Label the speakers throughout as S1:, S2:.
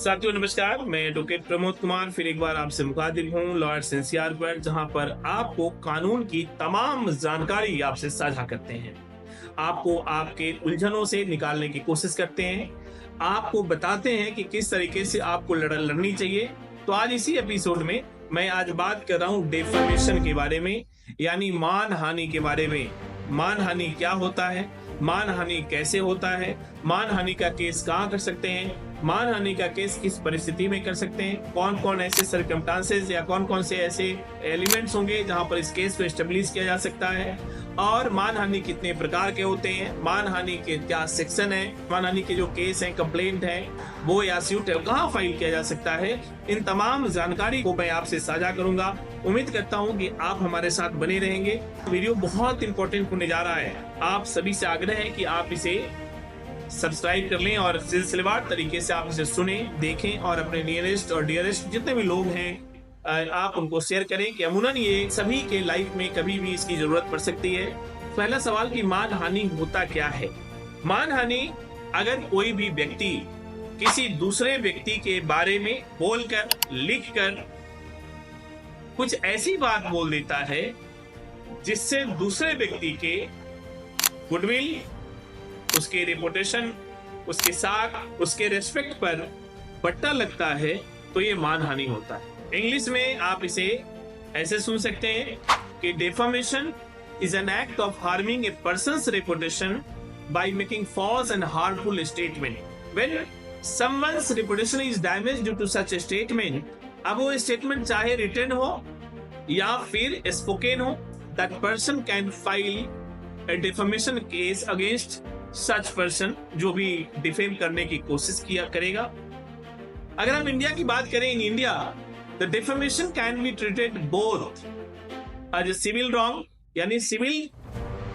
S1: साथियों नमस्कार, मैं एडवोकेट प्रमोद कुमार फिर एक बार आपसे मुखातिब हूँ लॉयर्स एनसीआर पर, जहाँ पर आपको कानून की तमाम जानकारी आपसे साझा करते हैं, आपको आपके उलझनों से निकालने की कोशिश करते हैं, आपको बताते हैं कि किस तरीके से आपको लड़नी चाहिए। तो आज इसी एपिसोड में मैं आज बात कर रहा हूँ डेफेमेशन के बारे में, यानी मानहानि के बारे में। मानहानि क्या होता है, मानहानि कैसे होता है, मानहानि का केस कहाँ कर सकते हैं, मानहानि का केस किस परिस्थिति में कर सकते हैं, कौन कौन ऐसे सर्कमस्टांसेस या कौन कौन से ऐसे एलिमेंट्स होंगे जहां पर इस केस को एस्टेब्लिश किया जा सकता है, और मानहानि कितने प्रकार के होते हैं, मानहानि के क्या सेक्शन है, मानहानि के जो केस हैं, कंप्लेंट है वो या सूट है कहाँ फाइल किया जा सकता है। इन तमाम जानकारी को मैं आपसे साझा करूंगा। उम्मीद करता हूं कि आप हमारे साथ बने रहेंगे। वीडियो बहुत इंपॉर्टेंट होने जा रहा है। आप सभी से आग्रह है कि आप इसे सब्सक्राइब कर लें और सिलसिलेवार तरीके से आप इसे सुने, देखें और अपने नियरेस्ट और डियरेस्ट जितने भी लोग हैं आप उनको शेयर करें कि अमूमन ये सभी के लाइफ में कभी भी इसकी जरूरत पड़ सकती है। पहला सवाल कि मानहानि होता क्या है। मानहानि अगर कोई भी व्यक्ति किसी दूसरे व्यक्ति के बारे में बोलकर, लिखकर कुछ ऐसी बात बोल देता है जिससे दूसरे व्यक्ति के गुडविल, उसके रेपुटेशन, उसके साथ उसके रेस्पेक्ट पर बट्टा लगता है, तो ये मानहानि होता है। इंग्लिश में आप इसे ऐसे सुन सकते हैं कि defamation is an act of harming a person's reputation by making false and harmful statement. When someone's reputation is damaged due to such statement, अब वो स्टेटमेंट चाहे रिटन हो या फिर स्पोकन हो, that person can file A defamation case against such person, जो भी defame करने की कोशिश किया करेगा। अगर हम इंडिया की बात करें, in India the defamation can be treated both as a civil wrong, यानी सिविल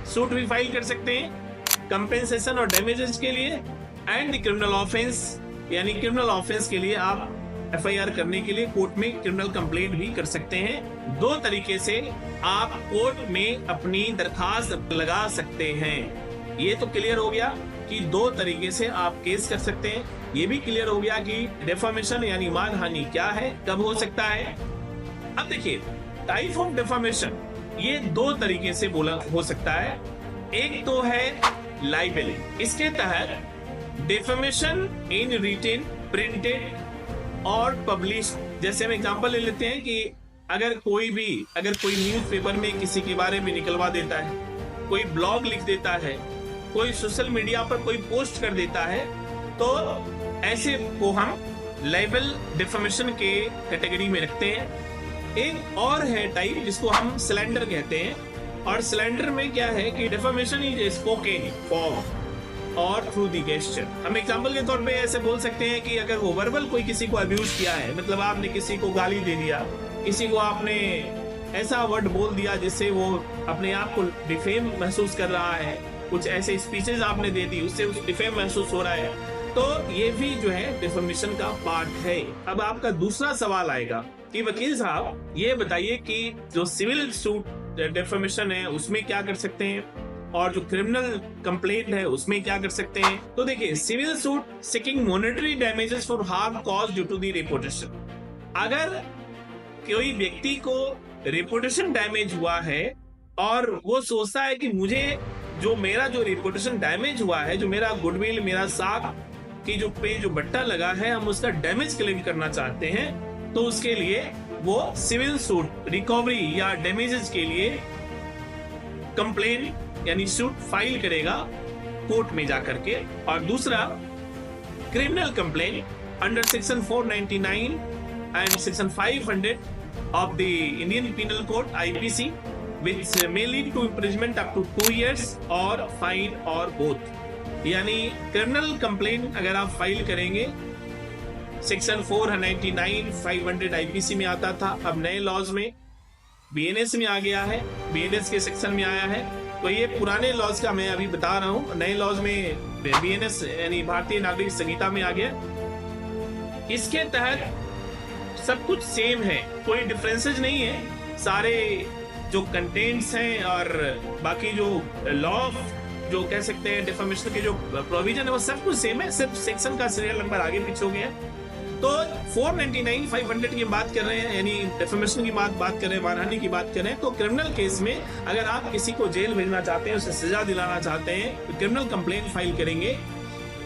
S1: सूट भी फाइल कर सकते हैं कंपेंसेशन और डैमेजेस के लिए, एंड द क्रिमिनल ऑफेंस, यानी क्रिमिनल ऑफेंस के लिए आप एफआईआर करने के लिए कोर्ट में क्रिमिनल कंप्लेंट भी कर सकते हैं। दो तरीके से आप कोर्ट में अपनी दरखास्त लगा सकते हैं। ये तो क्लियर हो गया कि दो तरीके से आप केस कर सकते हैं। ये भी क्लियर हो गया कि डेफेमेशन यानी मानहानि क्या है, कब हो सकता है। अब देखिए टाइप ऑफ डेफेमेशन, ये दो तरीके से बोला हो सकता है। एक तो है लाइबेल, इसके तहत डेफेमेशन इन रिटेन, प्रिंटेड और पब्लिश। जैसे हम एग्जांपल ले लेते हैं कि अगर कोई न्यूज़पेपर में किसी के बारे में निकलवा देता है, कोई ब्लॉग लिख देता है, कोई सोशल मीडिया पर कोई पोस्ट कर देता है, तो ऐसे को हम लाइबल डेफेमेशन के कैटेगरी में रखते हैं। एक और है टाइप जिसको हम स्लैंडर कहते हैं, और स्लैंडर में क्या है कि डेफेमेशन इज स्पोकन फॉर्म और थ्रू द गेस्चर। हम एग्जांपल के तौर पे ऐसे बोल सकते हैं कि अगर वो वर्बल कोई किसी को अब्यूज किया है, मतलब आपने किसी को गाली दे दिया, किसी को आपने ऐसा वर्ड बोल दिया जिससे वो अपने आप को डिफेम महसूस कर रहा है, कुछ ऐसे स्पीचेस आपने दे दी उससे उस डिफेम महसूस हो रहा है, तो ये भी जो है डेफेमेशन का पार्ट है। अब आपका दूसरा सवाल आएगा कि वकील साहब ये बताइए कि जो सिविल सूट डेफेमेशन है उसमें क्या कर सकते हैं और जो क्रिमिनल कंप्लेंट है उसमें क्या कर सकते हैं। तो देखिए, civil suit seeking monetary damages for harm cause due to the reputation. अगर कोई व्यक्ति को रेपुटेशन डैमेज हुआ है और वो सोचता है कि मुझे जो मेरा जो रेपुटेशन डैमेज हुआ है, जो मेरा गुडविल, मेरा साख की जो बट्टा लगा है, हम उसका डैमेज क्लेम करना चाहते हैं, तो उसके लिए वो सिविल सूट रिकवरी या डैमेजेस के लिए कंप्लेंट यानी सूट फाइल करेगा कोर्ट में जाकर के। और दूसरा criminal complaint under section 499 and section 500 of the Indian penal code IPC which may lead to imprisonment up to 2 years और फाइन और बोथ। यानी क्रिमिनल कंप्लेंट अगर आप फाइल करेंगे, सेक्शन 499 500 IPC में आता था, अब नए लॉज में BNS में आ गया है, BNS के सेक्शन में आया है। तो ये पुराने लॉज का मैं अभी बता रहा हूँ, नए लॉज में BNS यानी भारतीय नागरिक संहिता में आ गया। इसके तहत सब कुछ सेम है, कोई डिफरेंसेस नहीं है। सारे जो कंटेंट्स हैं और बाकी जो लॉ जो कह सकते हैं डिफेमेशन के जो प्रोविजन है वो सब कुछ सेम है, सिर्फ सेक्शन का सीरियल नंबर आगे पीछे हो गया। तो 499 500 की बात कर रहे हैं, यानी डिफेमेशन की बात कर रहे हैं, मानहानि की बात कर रहे हैं। तो क्रिमिनल केस में अगर आप किसी को जेल भेजना चाहते हैं, उसे सजा दिलाना चाहते हैं, तो क्रिमिनल कंप्लेंट फाइल करेंगे।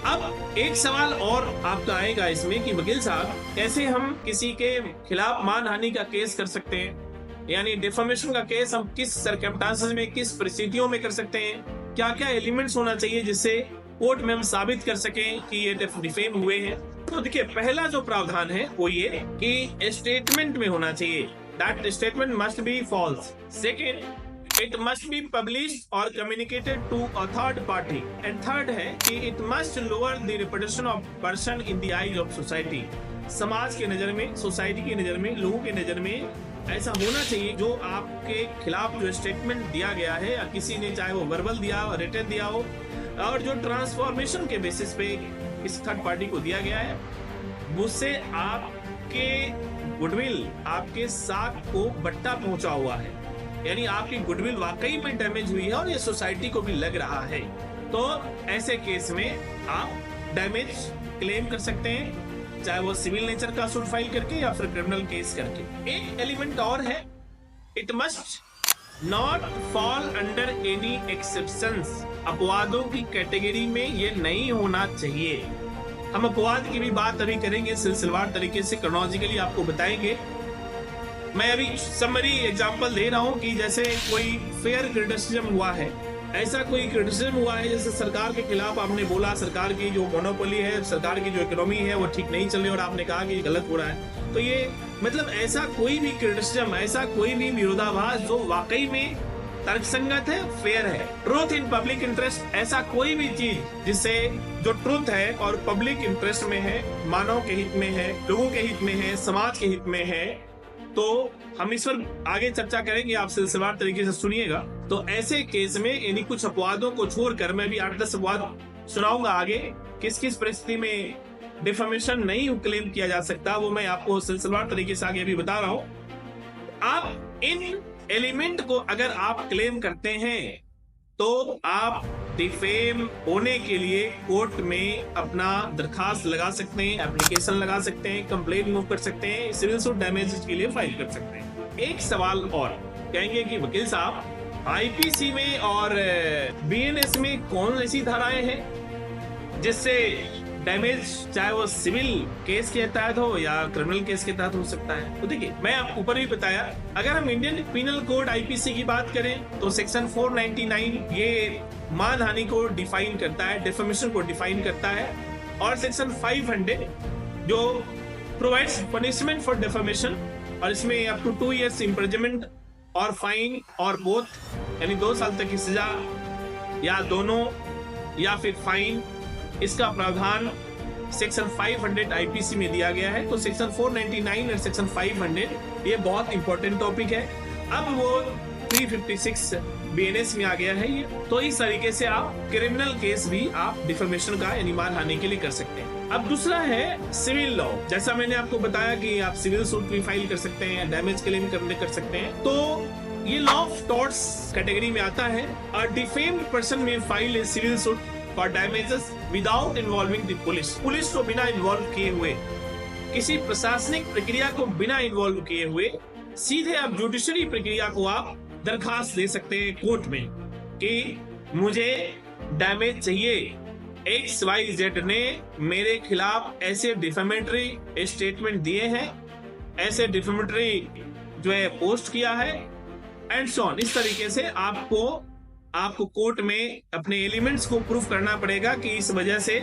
S1: अब एक सवाल और आपका आएगा इसमें कि वकील साहब, कैसे हम किसी के खिलाफ मानहानि का केस कर सकते हैं, यानी डिफेमेशन का केस हम किस सर्कमस्टांसेस में, किस परिस्थितियों में कर सकते हैं, क्या क्या एलिमेंट्स होना चाहिए जिससे कोर्ट में हम साबित कर सकें कि ये डिफेम हुए हैं। तो देखिए, पहला जो प्रावधान है वो ये कि स्टेटमेंट में होना चाहिए, that statement must be false. Second, it must be published or communicated to a third party, and third है कि it must lower the reputation of person in the eyes of society। समाज के नजर में, society की नजर में, लोगों के नजर में ऐसा होना चाहिए जो आपके खिलाफ जो स्टेटमेंट दिया गया है, या किसी ने चाहे वो वर्बल दिया हो, रिटन दिया हो, और जो ट्रांसफॉर्मेशन के बेसिस पे इस थर्ड पार्टी को दिया गया है, उससे आपके गुडविल, आपके साख को बट्टा पहुंचा हुआ है, यानी आपकी गुडविल वाकई में डैमेज हुई है और ये सोसाइटी को भी लग रहा है। तो ऐसे केस में आप डैमेज क्लेम कर सकते हैं, चाहे वो सिविल नेचर का सूट फाइल करके या फिर क्रिमिनल केस करके। एक एलिमेंट और है, it must not fall under any exceptions. अपवादों की कैटेगरी में ये नहीं होना चाहिए। हम अपवाद की भी बात अभी करेंगे, सिलसिलेवार तरीके से क्रोनोलॉजिकली आपको बताएंगे। मैं अभी समरी एग्जांपल दे रहा हूं कि जैसे कोई फेयर क्रिटिसिज्म हुआ है, ऐसा कोई क्रिटिसिज्म हुआ है जैसे सरकार के खिलाफ आपने बोला, सरकार की जो मोनोपोली है, सरकार की जो इकोनॉमी है वो ठीक नहीं चल रही और आपने कहा कि गलत हो रहा है। तो ये मतलब ऐसा कोई भी क्रिटिसिज्म, ऐसा कोई भी विरोधाभास जो वाकई में तर्कसंगत है, फेयर है, ट्रूथ इन पब्लिक इंटरेस्ट, ऐसा कोई भी चीज जिससे जो ट्रूथ है और पब्लिक इंटरेस्ट में है, मानव के हित में है, लोगों के हित में है, समाज के हित में है, तो हम इस पर आगे चर्चा करेंगे, आप सिलसिलेवार तरीके से सुनिएगा। तो ऐसे केस में यानी कुछ अपवादों को छोड़कर मैं भी 8-10 अपवाद सुनाऊंगा आगे, किस किस परिस्थिति में डिफेमेशन नहीं क्लेम किया जा सकता, वो मैं आपको सिलसिलेवार तरीके से आगे भी बता रहा हूं। आप इन एलिमेंट को अगर आप क्लेम करते हैं तो आप डिफेम होने के लिए कोर्ट में अपना दरखास्त लगा सकते हैं, एप्लीकेशन लगा सकते हैं, कंप्लेंट मूव कर सकते हैं, सिविल सूट डैमेज के लिए फाइल कर सकते हैं। एक सवाल और कहेंगे कि वकील साहब, आईपीसी में और बीएनएस में कौन ऐसी धाराएं हैं जिससे डैमेज चाहे वो सिविल केस के तहत हो या क्रिमिनल केस के तहत हो सकता है? तो देखिए, मैं आपको ऊपर भी बताया, अगर हम इंडियन पिनल कोड आईपीसी की बात करें तो सेक्शन 499 ये मानहानि को डिफाइन करता है, डिफेमेशन को डिफाइन करता है, और सेक्शन 500 जो प्रोवाइड्स पनिशमेंट फॉर डिफेमेशन, और इसमें अप टू 2 years इम्प्रिजनमेंट और फाइन और बोथ, यानी 2 साल तक की सजा या दोनों या फिर फाइन, इसका प्रावधान सेक्शन 500 आईपीसी में दिया गया है। तो सेक्शन 499 और सेक्शन 500 ये बहुत इंपॉर्टेंट टॉपिक है। अब वो 356 बीएनएस में आ गया है ये। तो इस तरीके से आप क्रिमिनल केस भी आप डिफेमेशन का यानी मानहानि के लिए कर सकते हैं। अब दूसरा है सिविल लॉ। जैसा मैंने आपको बताया कि आप सिविल सूट भी फाइल कर सकते हैं, डैमेज क्लेम कर सकते हैं। तो ये लॉ ऑफ टॉर्ट्स कैटेगरी में आता है। A defamed person may file a civil suit for damages without involving the police. Police को बिना इन्वॉल्व किए हुए, किसी प्रशासनिक प्रक्रिया को बिना इन्वॉल्व किए हुए, सीधे आप जुडिशरी प्रक्रिया को आप दरखास्त दे सकते हैं कोर्ट में कि मुझे डैमेज चाहिए, XYZ ने मेरे खिलाफ ऐसे डिफेमेटरी स्टेटमेंट दिए हैं, ऐसे डिफेमेटरी जो है पोस्ट किया है, एंड सो ऑन। इस तरीके से आपको कोर्ट में अपने एलिमेंट्स को प्रूफ करना पड़ेगा कि इस वजह से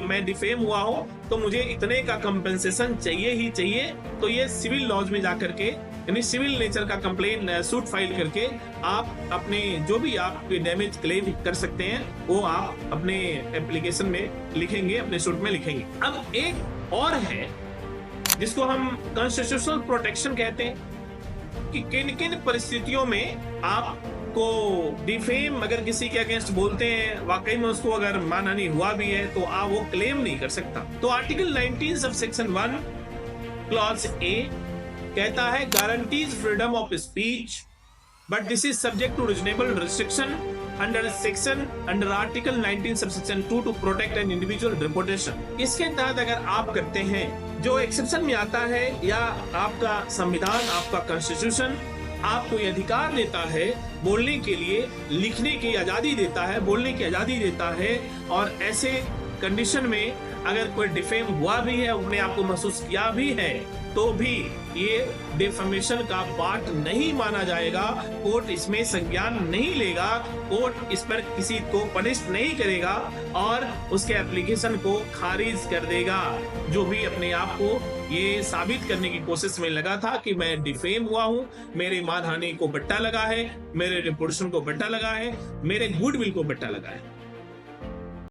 S1: मैं डिफेम हुआ हूं, तो मुझे इतने का कंपेंसेशन चाहिए ही चाहिए। तो ये सिविल लॉज में जाकर के, यानी सिविल नेचर का कंप्लेन सूट फाइल करके आप अपने जो भी आप डैमेज क्लेम कर सकते हैं वो आप अपने एप्लीकेशन में लिखेंगे, अपने सूट में लिखेंगे। अब एक और है जिसको हम कॉन्स्टिट्यूशनल प्रोटेक्शन कहते हैं कि किन किन परिस्थितियों में आप को डिफेम अगर किसी के अगेंस्ट बोलते हैं, वाकई में उसको अगर मानहानि हुआ भी है, तो आप वो क्लेम नहीं कर सकता। तो article 19 sub section 1 clause A कहता है guarantees freedom of speech but this is subject to reasonable restriction under Article 19 subsection 2 to protect an individual reputation। इसके तहत अगर आप करते हैं, जो एक्सेप्शन में आता है, या आपका संविधान, आपका कॉन्स्टिट्यूशन आपको ये अधिकार देता है, बोलने के लिए, लिखने की आजादी देता है, बोलने की आजादी देता है, और ऐसे कंडीशन में अगर कोई डिफेम हुआ भी है, अपने आप को महसूस किया भी है, तो भी ये डिफेमेशन का पार्ट नहीं माना जाएगा। कोर्ट इसमें संज्ञान नहीं लेगा, कोर्ट इस पर किसी को पनिश नहीं करेगा और उसके एप्लीकेशन को खारिज कर देगा। जो भी अपने आप को ये साबित करने की कोशिश में लगा था कि मैं डिफेम हुआ हूँ, मेरे मानहानि को बट्टा लगा है, मेरे रिपुटेशन को बट्टा लगा है, मेरे गुडविल को बट्टा लगा है,